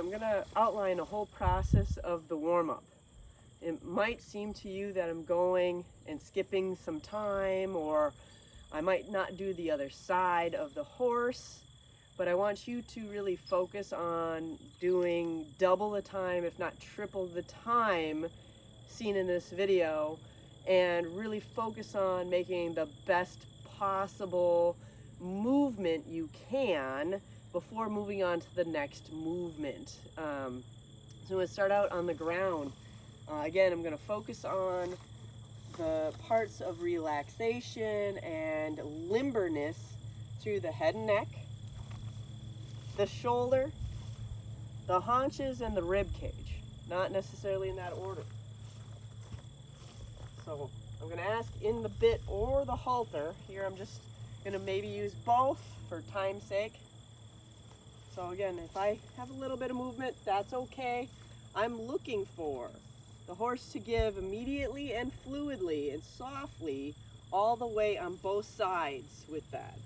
I'm going to outline a whole process of the warm-up. It might seem to you that I'm going and skipping some time, or I might not do the other side of the horse, but I want you to really focus on doing double the time, if not triple the time seen in this video, and really focus on making the best possible movement you can before moving on to the next movement. So I'm going to start out on the ground. Again, I'm going to focus on the parts of relaxation and limberness through the head and neck, the shoulder, the haunches, and the rib cage. Not necessarily in that order. So I'm going to ask in the bit or the halter. Here I'm just going to maybe use both for time's sake. So again, if I have a little bit of movement, that's okay. I'm looking for the horse to give immediately and fluidly and softly all the way on both sides with that.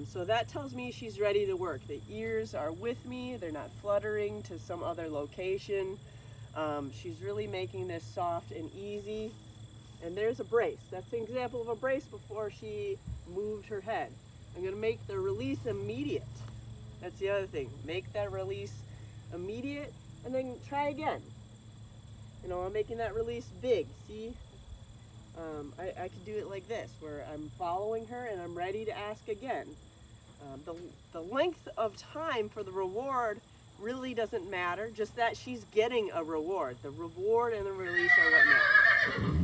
So that tells me she's ready to work. The ears are with me. They're not fluttering to some other location. She's really making this soft and easy. And there's a brace. That's an example of a brace before she moved her head. I'm going to make the release immediate. That's the other thing. Make that release immediate and then try again. You know, I'm making that release big. See? I could do it like this, where I'm following her and I'm ready to ask again. The length of time for the reward really doesn't matter, just that she's getting a reward. The reward and the release are what matter.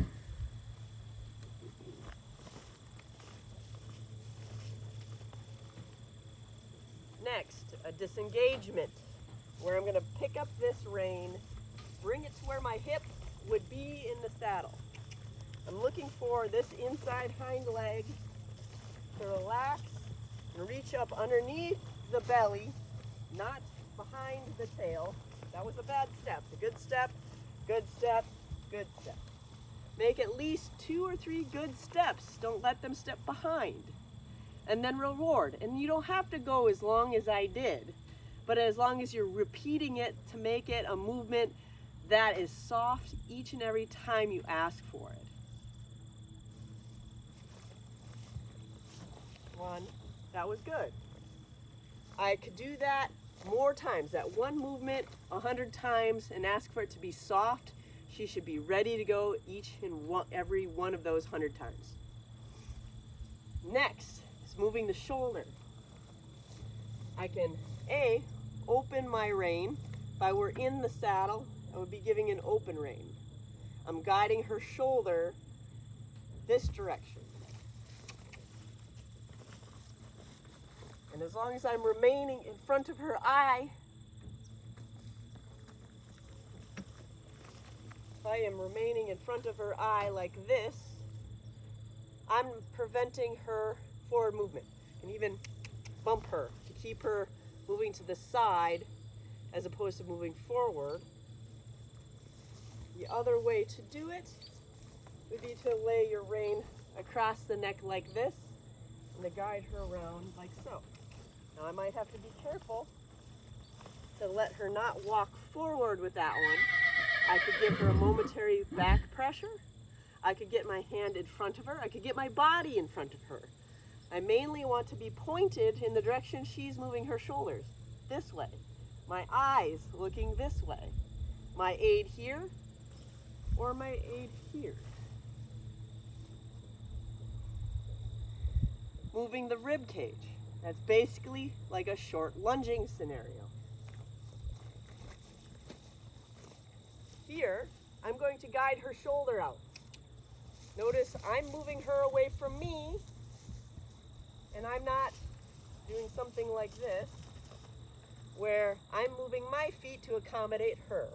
Next, a disengagement, where I'm going to pick up this rein, bring it to where my hip would be in the saddle. I'm looking for this inside hind leg to relax and reach up underneath the belly, not behind the tail. That was a bad step. A good step, good step, good step. Make at least 2 or 3 good steps. Don't let them step behind. And then reward. And you don't have to go as long as I did, but as long as you're repeating it to make it a movement that is soft each and every time you ask for it. 1, that was good. I could do that more times, that one movement 100 times, and ask for it to be soft. She should be ready to go each and every one of those 100 times. Next is moving the shoulder. I can open my rein. If I were in the saddle, I would be giving an open rein. I'm guiding her shoulder this direction. And as long as I'm remaining in front of her eye, if I am remaining in front of her eye like this, I'm preventing her forward movement. I can even bump her to keep her moving to the side as opposed to moving forward. The other way to do it would be to lay your rein across the neck like this and to guide her around like so. Now I might have to be careful to let her not walk forward with that one. I could give her a momentary back pressure. I could get my hand in front of her. I could get my body in front of her. I mainly want to be pointed in the direction she's moving her shoulders, this way. My eyes looking this way. My aid here or my aid here. Moving the rib cage. That's basically like a short lunging scenario. Here, I'm going to guide her shoulder out. Notice I'm moving her away from me, and I'm not doing something like this, where I'm moving my feet to accommodate her.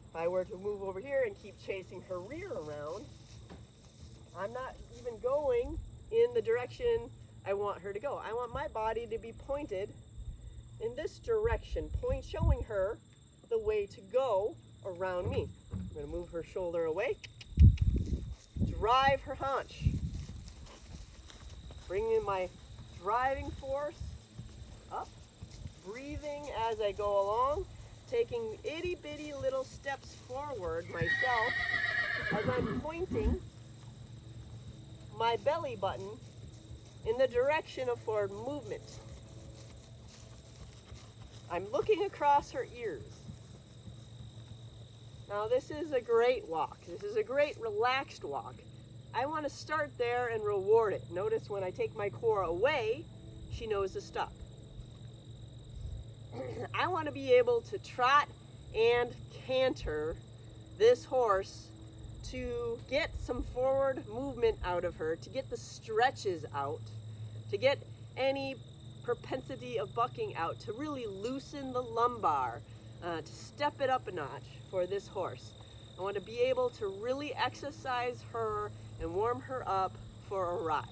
If I were to move over here and keep chasing her rear around, I'm not even going in the direction I want her to go. I want my body to be pointed in this direction, showing her the way to go around me. I'm going to move her shoulder away, drive her haunch, bring in my driving force up, breathing as I go along, taking itty bitty little steps forward myself as I'm pointing my belly button in the direction of forward movement. I'm looking across her ears. Now this is a great walk. This is a great relaxed walk. I want to start there and reward it. Notice when I take my core away, she knows to stop. I want to be able to trot and canter this horse to get some forward movement out of her, to get the stretches out, to get any propensity of bucking out, to really loosen the lumbar, to step it up a notch for this horse. I want to be able to really exercise her and warm her up for a ride.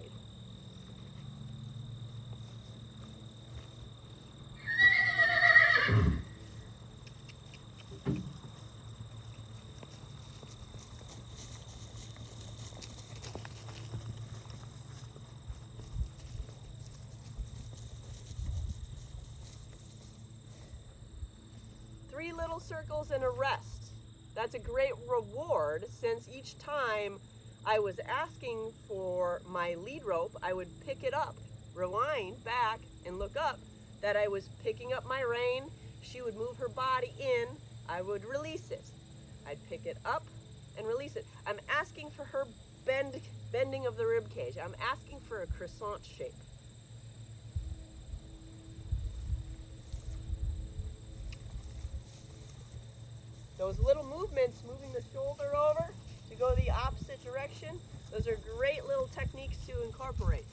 Three little circles and a rest. That's a great reward, since each time I was asking for my lead rope, I would pick it up, rewind back and look up that I was picking up my rein. She would move her body in, I would release it. I'd pick it up and release it. I'm asking for her bending of the rib cage. I'm asking for a croissant shape. Those little movements, moving the shoulder over to go the opposite direction, those are great little techniques to incorporate.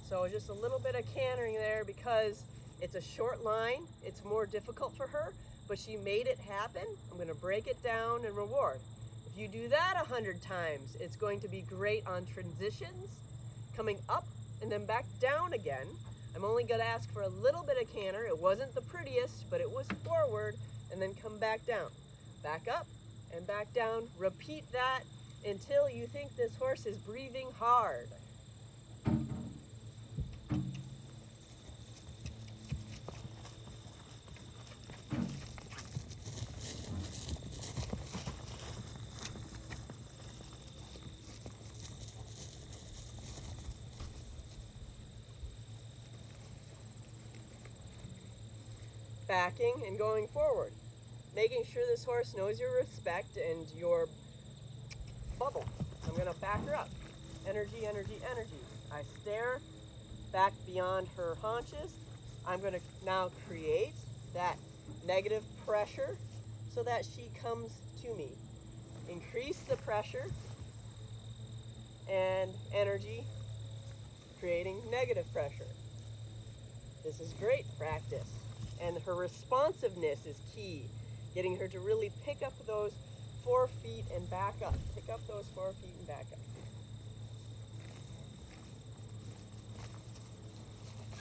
So just a little bit of cantering there because it's a short line. It's more difficult for her, but she made it happen. I'm going to break it down and reward. If you do that 100 times, it's going to be great on transitions, coming up and then back down again. I'm only going to ask for a little bit of canter. It wasn't the prettiest, but it was forward, and then come back down. Back up and back down. Repeat that until you think this horse is breathing hard. Backing and going forward, making sure this horse knows your respect and your bubble. I'm going to back her up. Energy, energy, energy. I stare back beyond her haunches. I'm going to now create that negative pressure so that she comes to me. Increase the pressure and energy, creating negative pressure. This is great practice. And her responsiveness is key. Getting her to really pick up those 4 feet and back up. Pick up those 4 feet and back up.